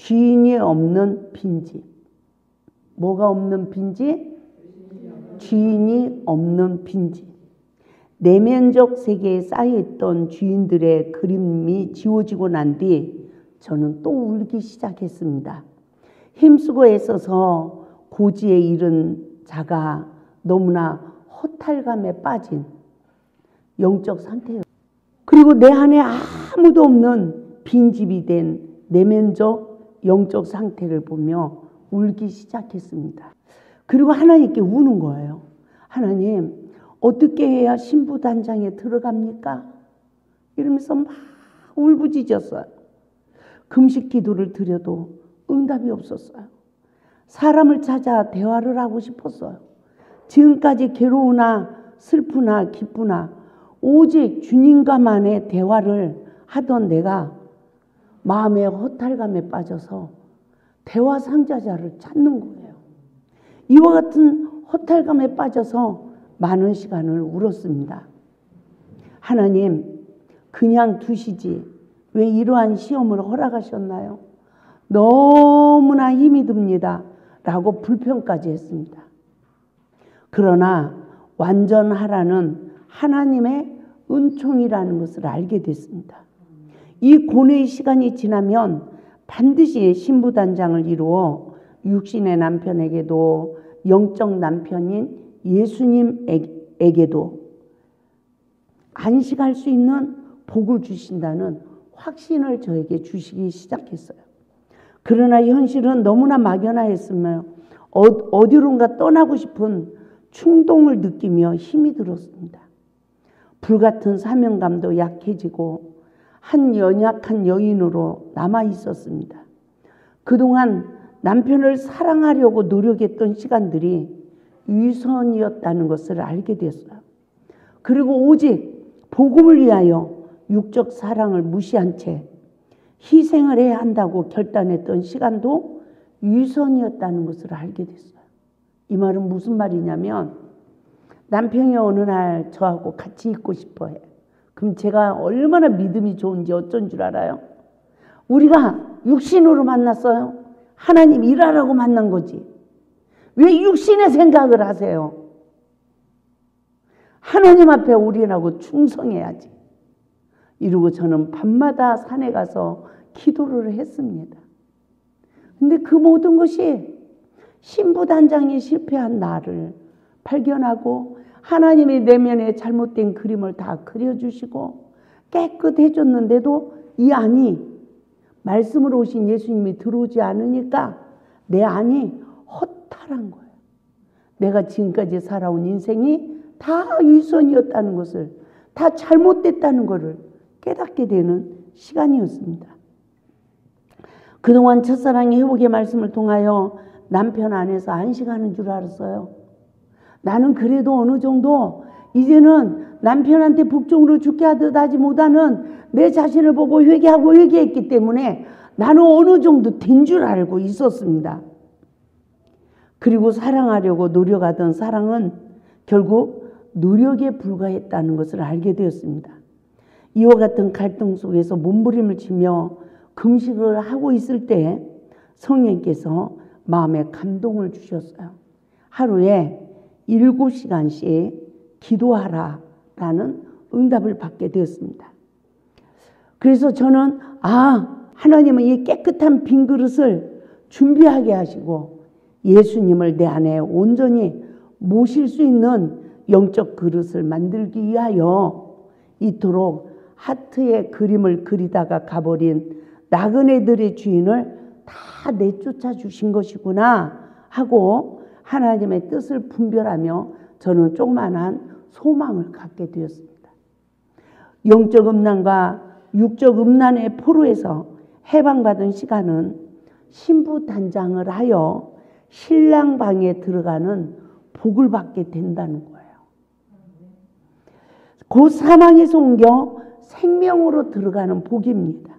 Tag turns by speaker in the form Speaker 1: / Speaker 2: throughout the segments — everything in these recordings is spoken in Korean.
Speaker 1: 주인이 없는 빈집. 뭐가 없는 빈집? 주인이 없는 빈집. 내면적 세계에 쌓여있던 주인들의 그림이 지워지고 난 뒤 저는 또 울기 시작했습니다. 힘쓰고 애써서 고지에 이른 자가 너무나 허탈감에 빠진 영적 상태였어요. 그리고 내 안에 아무도 없는 빈집이 된 내면적 영적 상태를 보며 울기 시작했습니다. 그리고 하나님께 우는 거예요. 하나님, 어떻게 해야 신부단장에 들어갑니까? 이러면서 막 울부짖었어요. 금식 기도를 드려도 응답이 없었어요. 사람을 찾아 대화를 하고 싶었어요. 지금까지 괴로우나 슬프나 기쁘나 오직 주님과만의 대화를 하던 내가 마음의 허탈감에 빠져서 대화 상자자를 찾는 거예요. 이와 같은 허탈감에 빠져서 많은 시간을 울었습니다. 하나님, 그냥 두시지 왜 이러한 시험을 허락하셨나요? 너무나 힘이 듭니다. 라고 불평까지 했습니다. 그러나 완전하라는 하나님의 은총이라는 것을 알게 됐습니다. 이 고뇌의 시간이 지나면 반드시 신부단장을 이루어 육신의 남편에게도 영적 남편인 예수님에게도 안식할 수 있는 복을 주신다는 확신을 저에게 주시기 시작했어요. 그러나 현실은 너무나 막연하였으며 어디론가 떠나고 싶은 충동을 느끼며 힘이 들었습니다. 불같은 사명감도 약해지고 한 연약한 여인으로 남아 있었습니다. 그동안 남편을 사랑하려고 노력했던 시간들이 위선이었다는 것을 알게 됐어요. 그리고 오직 복음을 위하여 육적 사랑을 무시한 채 희생을 해야 한다고 결단했던 시간도 위선이었다는 것을 알게 됐어요. 이 말은 무슨 말이냐면 남편이 어느 날 저하고 같이 있고 싶어 해요. 그럼 제가 얼마나 믿음이 좋은지 어쩐 줄 알아요? 우리가 육신으로 만났어요. 하나님 일하라고 만난 거지. 왜 육신의 생각을 하세요? 하나님 앞에 우리라고 충성해야지. 이러고 저는 밤마다 산에 가서 기도를 했습니다. 근데 그 모든 것이 신부단장이 실패한 나를 발견하고 하나님의 내면에 잘못된 그림을 다 그려주시고 깨끗해졌는데도 이 안이 말씀으로 오신 예수님이 들어오지 않으니까 내 안이 허탈한 거예요. 내가 지금까지 살아온 인생이 다 위선이었다는 것을, 다 잘못됐다는 것을 깨닫게 되는 시간이었습니다. 그동안 첫사랑의 회복의 말씀을 통하여 남편 안에서 안식하는 줄 알았어요. 나는 그래도 어느 정도 이제는 남편한테 복종으로 죽게 하듯 하지 못하는 내 자신을 보고 회개하고 회개했기 때문에 나는 어느 정도 된 줄 알고 있었습니다. 그리고 사랑하려고 노력하던 사랑은 결국 노력에 불과했다는 것을 알게 되었습니다. 이와 같은 갈등 속에서 몸부림을 치며 금식을 하고 있을 때 성령께서 마음에 감동을 주셨어요. 하루에 7시간씩 기도하라라는 응답을 받게 되었습니다. 그래서 저는 하나님은 이 깨끗한 빈 그릇을 준비하게 하시고 예수님을 내 안에 온전히 모실 수 있는 영적 그릇을 만들기 위하여 이토록 하트의 그림을 그리다가 가버린 나그네들의 주인을 다 내쫓아 주신 것이구나 하고 하나님의 뜻을 분별하며 저는 조그만한 소망을 갖게 되었습니다. 영적 음란과 육적 음란의 포로에서 해방받은 시간은 신부 단장을 하여 신랑 방에 들어가는 복을 받게 된다는 거예요. 그 사망에서 옮겨 생명으로 들어가는 복입니다.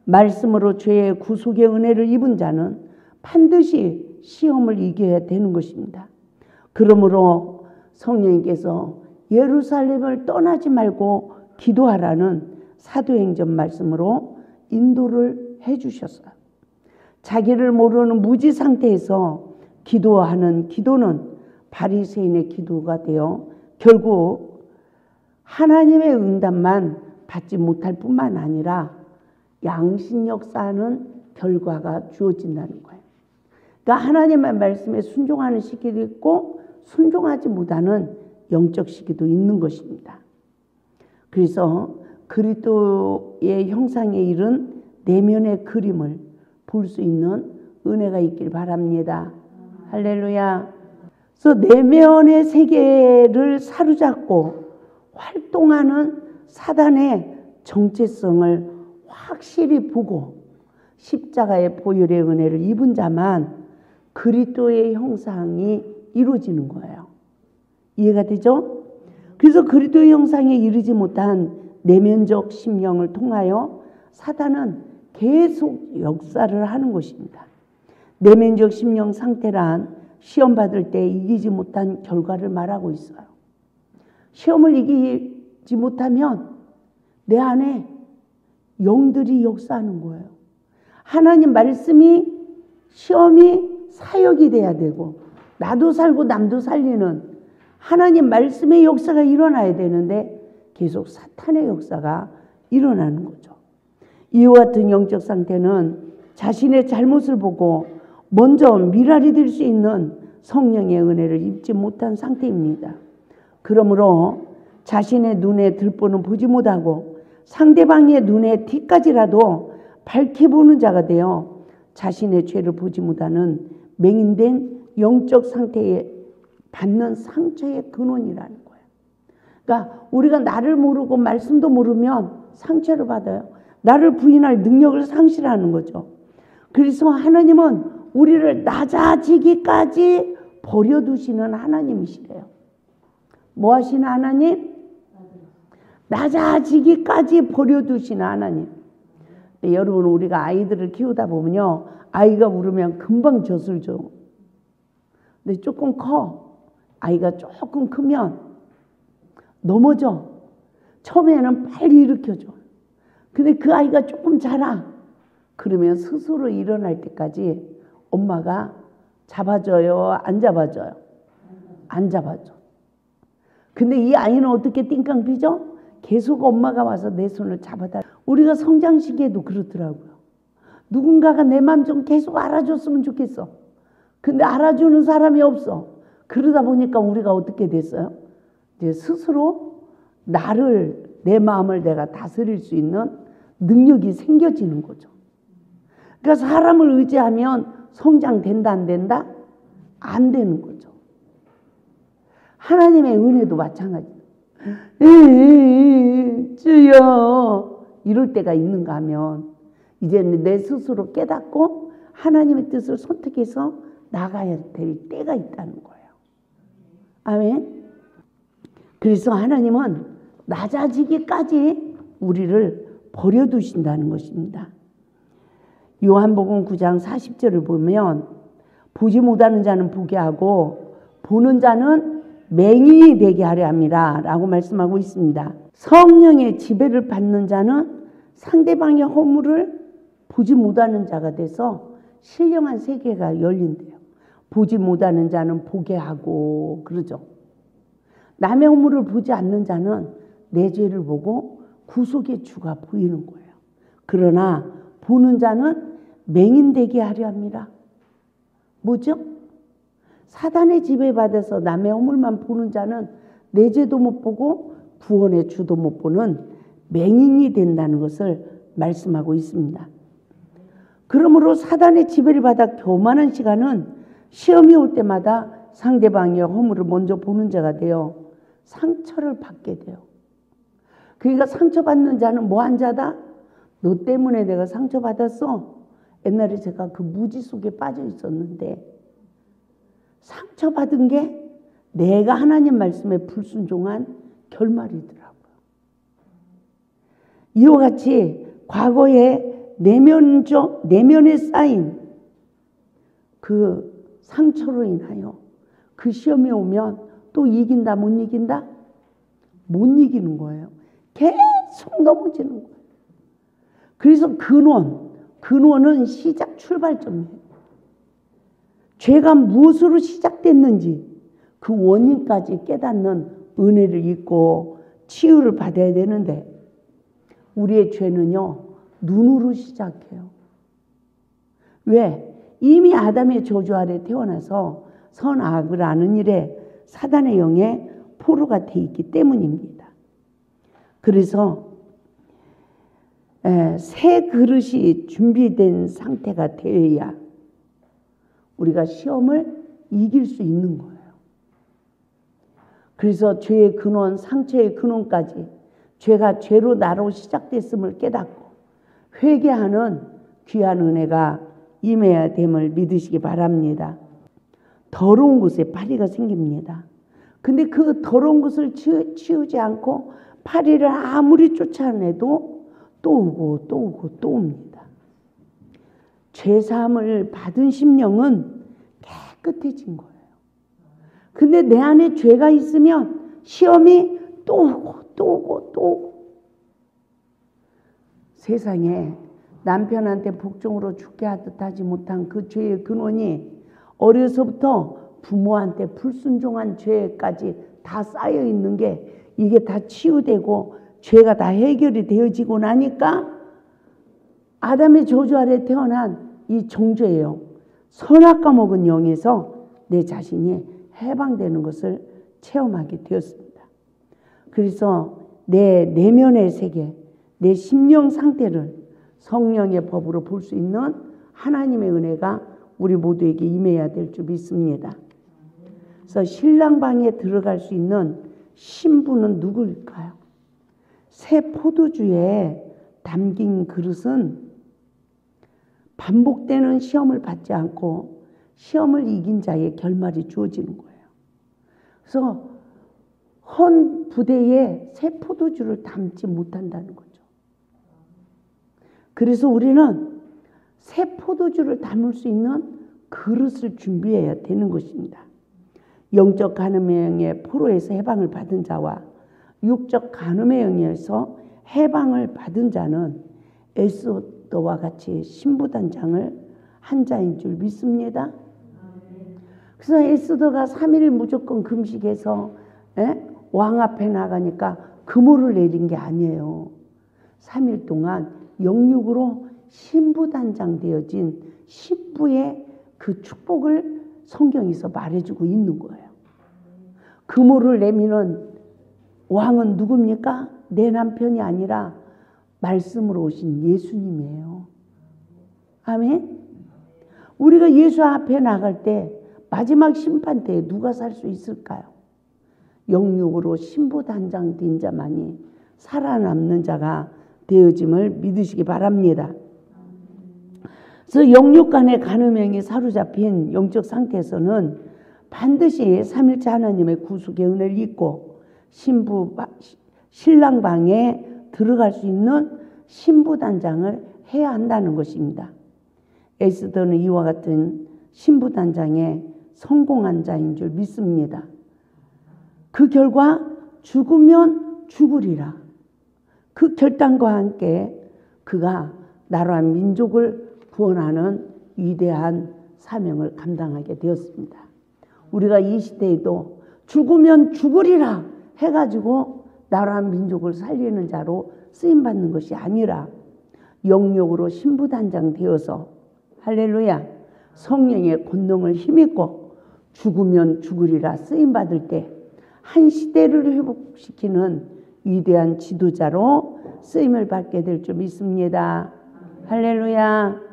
Speaker 1: 말씀으로 죄의 구속의 은혜를 입은 자는 반드시 시험을 이겨야 되는 것입니다. 그러므로 성령님께서 예루살렘을 떠나지 말고 기도하라는 사도행전 말씀으로 인도를 해 주셨어요. 자기를 모르는 무지 상태에서 기도하는 기도는 바리새인의 기도가 되어 결국 하나님의 응답만 받지 못할 뿐만 아니라 양심역사하는 결과가 주어진다는 거예요. 그러니까 하나님의 말씀에 순종하는 시기도 있고 순종하지 못하는 영적 시기도 있는 것입니다. 그래서 그리스도의 형상에 이른 내면의 그림을 볼 수 있는 은혜가 있길 바랍니다. 할렐루야. 그래서 내면의 세계를 사로잡고 활동하는 사단의 정체성을 확실히 보고 십자가의 보혈의 은혜를 입은 자만 그리스도의 형상이 이루어지는 거예요. 이해가 되죠? 그래서 그리스도의 형상에 이르지 못한 내면적 심령을 통하여 사단은 계속 역사를 하는 것입니다. 내면적 심령 상태란 시험 받을 때 이기지 못한 결과를 말하고 있어요. 시험을 이기지 못하면 내 안에 영들이 역사하는 거예요. 하나님 말씀이 시험이 사역이 돼야 되고 나도 살고 남도 살리는 하나님 말씀의 역사가 일어나야 되는데 계속 사탄의 역사가 일어나는 거죠. 이와 같은 영적 상태는 자신의 잘못을 보고 먼저 미랄이 될 수 있는 성령의 은혜를 입지 못한 상태입니다. 그러므로 자신의 눈에 들보는 보지 못하고 상대방의 눈에 티까지라도 밝혀보는 자가 되어 자신의 죄를 보지 못하는 맹인된 영적 상태에 받는 상처의 근원이라는 거예요. 그러니까 우리가 나를 모르고 말씀도 모르면 상처를 받아요. 나를 부인할 능력을 상실하는 거죠. 그래서 하나님은 우리를 낮아지기까지 버려두시는 하나님이시래요. 뭐 하시는 하나님? 낮아지기까지 버려두시는 하나님. 근데 여러분 우리가 아이들을 키우다 보면요. 아이가 울으면 금방 젖을 줘. 근데 조금 커. 아이가 조금 크면 넘어져. 처음에는 빨리 일으켜줘. 근데 그 아이가 조금 자라. 그러면 스스로 일어날 때까지 엄마가 잡아줘요? 안 잡아줘요? 안 잡아줘. 근데 이 아이는 어떻게 띵깡 피죠? 계속 엄마가 와서 내 손을 잡아달라. 우리가 성장 시기에도 그렇더라고요. 누군가가 내 마음 좀 계속 알아줬으면 좋겠어. 근데 알아주는 사람이 없어. 그러다 보니까 우리가 어떻게 됐어요? 이제 스스로 내 마음을 내가 다스릴 수 있는 능력이 생겨지는 거죠. 그러니까 사람을 의지하면 성장된다 안 된다? 안 되는 거죠. 하나님의 은혜도 마찬가지예요. 주여 이럴 때가 있는가 하면 이제는 내 스스로 깨닫고 하나님의 뜻을 선택해서 나가야 될 때가 있다는 거예요. 아멘. 그래서 하나님은 낮아지기까지 우리를 버려두신다는 것입니다. 요한복음 9장 40절을 보면 보지 못하는 자는 보게 하고 보는 자는 맹인이 되게 하려 함이라 라고 말씀하고 있습니다. 성령의 지배를 받는 자는 상대방의 허물을 보지 못하는 자가 돼서 신령한 세계가 열린대요. 보지 못하는 자는 보게 하고 그러죠. 남의 허물을 보지 않는 자는 내 죄를 보고 구속의 주가 보이는 거예요. 그러나 보는 자는 맹인되게 하려 합니다. 뭐죠? 사단의 지배받아서 남의 허물만 보는 자는 내 죄도 못 보고 구원의 주도 못 보는 맹인이 된다는 것을 말씀하고 있습니다. 그러므로 사단의 지배를 받아 교만한 시간은 시험이 올 때마다 상대방의 허물을 먼저 보는 자가 되어 상처를 받게 돼요. 그러니까 상처받는 자는 뭐한 자다? 너 때문에 내가 상처받았어. 옛날에 제가 그 무지 속에 빠져 있었는데 상처받은 게 내가 하나님 말씀에 불순종한 결말이더라고요. 이와 같이 과거에 내면에 쌓인 그 상처로 인하여 그 시험이 오면 또 이긴다 못 이긴다? 못 이기는 거예요. 계속 넘어지는 거예요. 그래서 근원, 근원은 시작 출발점이에요. 죄가 무엇으로 시작됐는지 그 원인까지 깨닫는 은혜를 입고 치유를 받아야 되는데 우리의 죄는요, 눈으로 시작해요. 왜? 이미 아담의 저주 아래 태어나서 선악을 아는 일에 사단의 영에 포로가 돼 있기 때문입니다. 그래서 새 그릇이 준비된 상태가 되어야 우리가 시험을 이길 수 있는 거예요. 그래서 죄의 근원, 상처의 근원까지 죄가 죄로 나로 시작됐음을 깨닫고 회개하는 귀한 은혜가 임해야 됨을 믿으시기 바랍니다. 더러운 곳에 파리가 생깁니다. 근데 그 더러운 것을 치우지 않고 파리를 아무리 쫓아내도 또 오고 또 오고 또 옵니다. 죄사함을 받은 심령은 깨끗해진 거예요. 근데 내 안에 죄가 있으면 시험이 또 오고 또 오고 또 오고. 세상에 남편한테 복종으로 죽게 하듯 하지 못한 그 죄의 근원이 어려서부터 부모한테 불순종한 죄까지 다 쌓여 있는 게 이게 다 치유되고 죄가 다 해결이 되어지고 나니까 아담의 저주 아래 태어난 이 정죄예요. 선악과 먹은 영에서 내 자신이 해방되는 것을 체험하게 되었습니다. 그래서 내 내면의 세계, 내 심령 상태를 성령의 법으로 볼 수 있는 하나님의 은혜가 우리 모두에게 임해야 될 줄 믿습니다. 그래서 신랑방에 들어갈 수 있는 신부는 누구일까요? 새 포도주에 담긴 그릇은 반복되는 시험을 받지 않고 시험을 이긴 자의 결말이 주어지는 거예요. 그래서 헌 부대에 새 포도주를 담지 못한다는 거죠. 그래서 우리는 새 포도주를 담을 수 있는 그릇을 준비해야 되는 것입니다. 영적 간음의 영의 포로에서 해방을 받은 자와 육적 간음의 영에서 해방을 받은 자는 에스더와 같이 신부단장을 한 자인 줄 믿습니다. 그래서 에스더가 3일 무조건 금식해서 왕 앞에 나가니까 금호를 내린 게 아니에요. 3일 동안 영육으로 신부단장 되어진 신부의 그 축복을 성경에서 말해주고 있는 거예요. 금호를 내미는 왕은 누굽니까? 내 남편이 아니라 말씀으로 오신 예수님이에요. 아멘. 우리가 예수 앞에 나갈 때 마지막 심판 때에 누가 살 수 있을까요? 영육으로 신부단장 된 자만이 살아남는 자가 되어짐을 믿으시기 바랍니다. 그래서 영육 간의 간음형이 사로잡힌 영적 상태에서는 반드시 삼일째 하나님의 구속의 은혜를 입고 신랑방에 들어갈 수 있는 신부단장을 해야 한다는 것입니다. 에스더는 이와 같은 신부단장에 성공한 자인 줄 믿습니다. 그 결과 죽으면 죽으리라. 그 결단과 함께 그가 나라와 민족을 구원하는 위대한 사명을 감당하게 되었습니다. 우리가 이 시대에도 죽으면 죽으리라 해가지고 나라와 민족을 살리는 자로 쓰임받는 것이 아니라 영육으로 신부단장 되어서 할렐루야 성령의 권능을 힘입고 죽으면 죽으리라 쓰임받을 때 한 시대를 회복시키는 위대한 지도자로 쓰임을 받게 될 줄 믿습니다. 할렐루야.